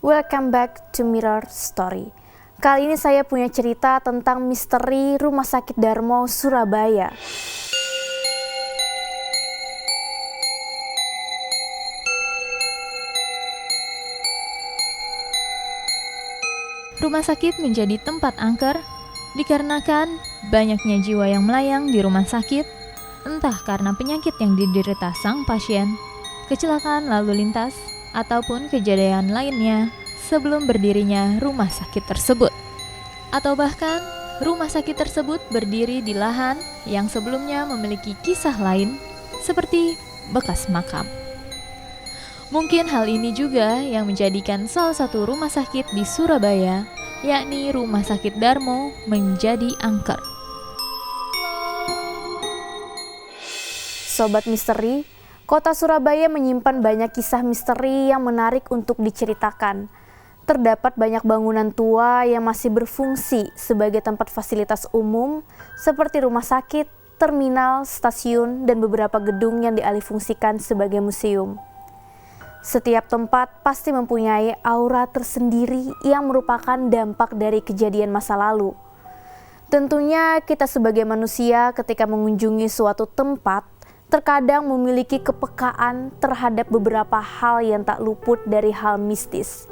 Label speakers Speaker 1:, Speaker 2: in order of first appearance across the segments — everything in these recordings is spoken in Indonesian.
Speaker 1: Welcome back to Mirror Story. Kali ini saya punya cerita tentang misteri Rumah Sakit Darmo, Surabaya.
Speaker 2: Rumah sakit menjadi tempat angker dikarenakan banyaknya jiwa yang melayang di rumah sakit, entah karena penyakit yang diderita sang pasien, kecelakaan lalu lintas, ataupun kejadian lainnya sebelum berdirinya rumah sakit tersebut. Atau bahkan rumah sakit tersebut berdiri di lahan yang sebelumnya memiliki kisah lain seperti bekas makam. Mungkin hal ini juga yang menjadikan salah satu rumah sakit di Surabaya, yakni Rumah Sakit Darmo, menjadi angker.
Speaker 1: Sobat Misteri, kota Surabaya menyimpan banyak kisah misteri yang menarik untuk diceritakan. Terdapat banyak bangunan tua yang masih berfungsi sebagai tempat fasilitas umum seperti rumah sakit, terminal, stasiun, dan beberapa gedung yang dialihfungsikan sebagai museum. Setiap tempat pasti mempunyai aura tersendiri yang merupakan dampak dari kejadian masa lalu. Tentunya kita sebagai manusia ketika mengunjungi suatu tempat, terkadang memiliki kepekaan terhadap beberapa hal yang tak luput dari hal mistis.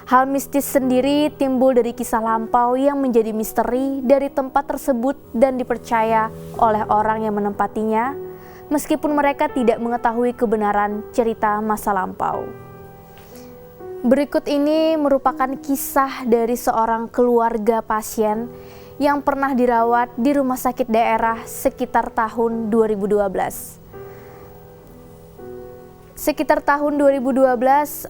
Speaker 1: Hal mistis sendiri timbul dari kisah lampau yang menjadi misteri dari tempat tersebut dan dipercaya oleh orang yang menempatinya, meskipun mereka tidak mengetahui kebenaran cerita masa lampau. Berikut ini merupakan kisah dari seorang keluarga pasien yang pernah dirawat di rumah sakit daerah sekitar tahun 2012. Sekitar tahun 2012,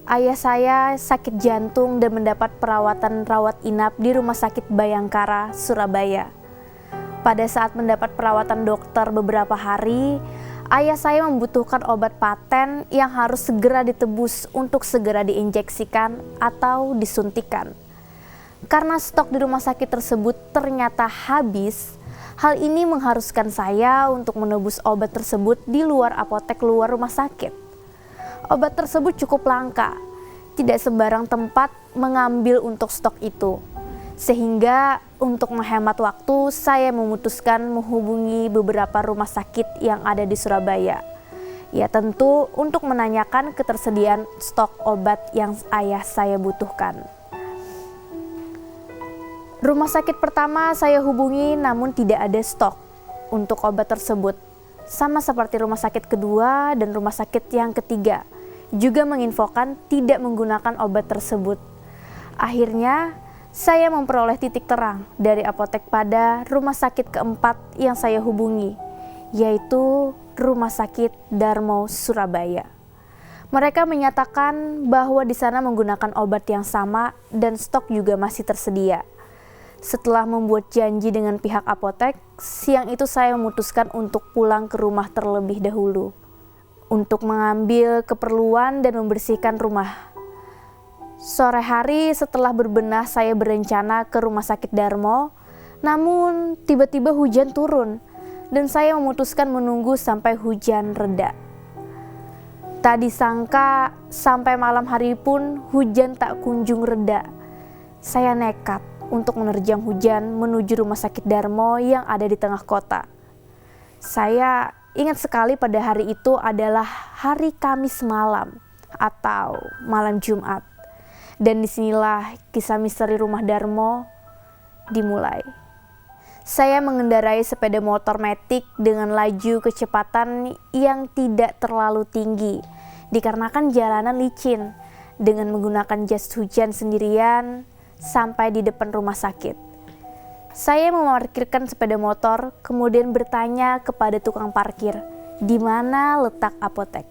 Speaker 1: ayah saya sakit jantung dan mendapat perawatan rawat inap di Rumah Sakit Bayangkara, Surabaya. Pada saat mendapat perawatan dokter beberapa hari, ayah saya membutuhkan obat paten yang harus segera ditebus untuk segera diinjeksikan atau disuntikan. Karena stok di rumah sakit tersebut ternyata habis, hal ini mengharuskan saya untuk menebus obat tersebut di luar apotek luar rumah sakit. Obat tersebut cukup langka, tidak sembarang tempat mengambil untuk stok itu. Sehingga untuk menghemat waktu, saya memutuskan menghubungi beberapa rumah sakit yang ada di Surabaya. Ya tentu untuk menanyakan ketersediaan stok obat yang ayah saya butuhkan. Rumah sakit pertama saya hubungi namun tidak ada stok untuk obat tersebut. Sama seperti rumah sakit kedua dan rumah sakit yang ketiga, juga menginfokan tidak menggunakan obat tersebut. Akhirnya, saya memperoleh titik terang dari apotek pada rumah sakit keempat yang saya hubungi, yaitu Rumah Sakit Darmo, Surabaya. Mereka menyatakan bahwa di sana menggunakan obat yang sama dan stok juga masih tersedia. Setelah membuat janji dengan pihak apotek, siang itu saya memutuskan untuk pulang ke rumah terlebih dahulu untuk mengambil keperluan dan membersihkan rumah. Sore hari setelah berbenah saya berencana ke Rumah Sakit Darmo, namun tiba-tiba hujan turun dan saya memutuskan menunggu sampai hujan reda. Tak disangka sampai malam hari pun hujan tak kunjung reda. Saya nekat untuk menerjang hujan menuju Rumah Sakit Darmo yang ada di tengah kota. Saya ingat sekali pada hari itu adalah hari Kamis malam atau malam Jumat. Dan disinilah kisah misteri Rumah Darmo dimulai. Saya mengendarai sepeda motor matic dengan laju kecepatan yang tidak terlalu tinggi dikarenakan jalanan licin dengan menggunakan jas hujan sendirian sampai di depan rumah sakit. Saya memarkirkan sepeda motor, kemudian bertanya kepada tukang parkir, di mana letak apotek.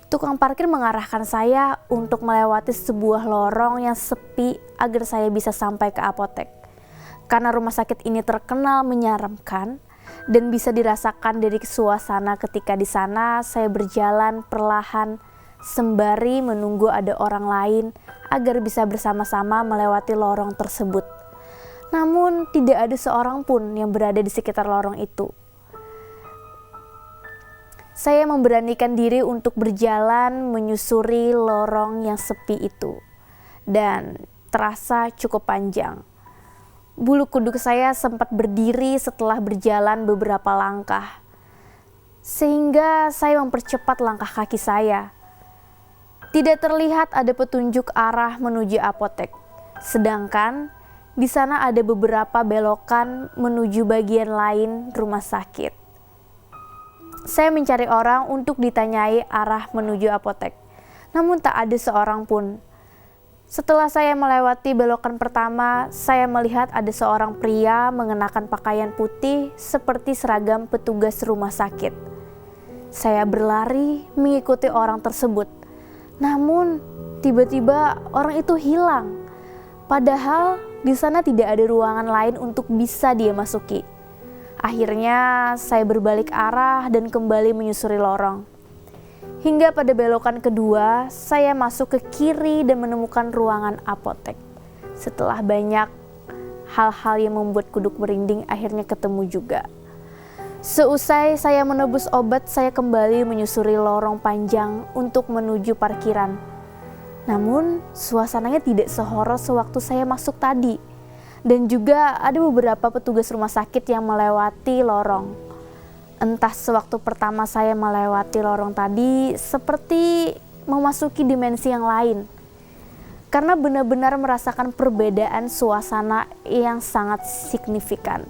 Speaker 1: Tukang parkir mengarahkan saya untuk melewati sebuah lorong yang sepi agar saya bisa sampai ke apotek. Karena rumah sakit ini terkenal menyeramkan dan bisa dirasakan dari suasana ketika di sana, saya berjalan perlahan sembari menunggu ada orang lain agar bisa bersama-sama melewati lorong tersebut. Namun tidak ada seorang pun yang berada di sekitar lorong itu. Saya memberanikan diri untuk berjalan menyusuri lorong yang sepi itu. dan terasa cukup panjang. Bulu kuduk saya sempat berdiri setelah berjalan beberapa langkah, sehingga saya mempercepat langkah kaki saya. Tidak terlihat ada petunjuk arah menuju apotek, sedangkan di sana ada beberapa belokan menuju bagian lain rumah sakit. Saya mencari orang untuk ditanyai arah menuju apotek, namun tak ada seorang pun. Setelah saya melewati belokan pertama, saya melihat ada seorang pria mengenakan pakaian putih seperti seragam petugas rumah sakit. Saya berlari mengikuti orang tersebut, namun tiba-tiba orang itu hilang. Padahal di sana tidak ada ruangan lain untuk bisa dia masuki. Akhirnya saya berbalik arah dan kembali menyusuri lorong. Hingga pada belokan kedua, saya masuk ke kiri dan menemukan ruangan apotek. Setelah banyak hal-hal yang membuat kuduk merinding, akhirnya ketemu juga. Seusai saya menebus obat, saya kembali menyusuri lorong panjang untuk menuju parkiran. Namun, suasananya tidak sehoror sewaktu saya masuk tadi. Dan juga ada beberapa petugas rumah sakit yang melewati lorong. Entah sewaktu pertama saya melewati lorong tadi seperti memasuki dimensi yang lain. Karena benar-benar merasakan perbedaan suasana yang sangat signifikan.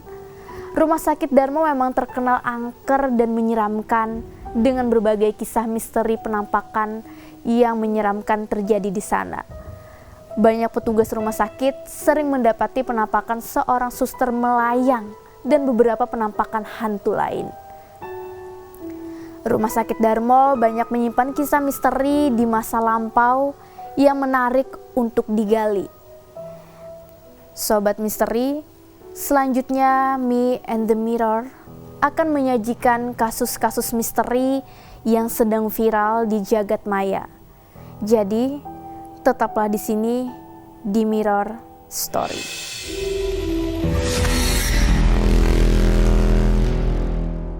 Speaker 1: Rumah sakit Darmo memang terkenal angker dan menyeramkan dengan berbagai kisah misteri penampakan yang menyeramkan terjadi di sana. Banyak petugas rumah sakit sering mendapati penampakan seorang suster melayang dan beberapa penampakan hantu lain. Rumah sakit Darmo banyak menyimpan kisah misteri di masa lampau yang menarik untuk digali. Sobat misteri, selanjutnya Me and the Mirror akan menyajikan kasus-kasus misteri yang sedang viral di jagat maya. Jadi, tetaplah di sini di Mirror Story.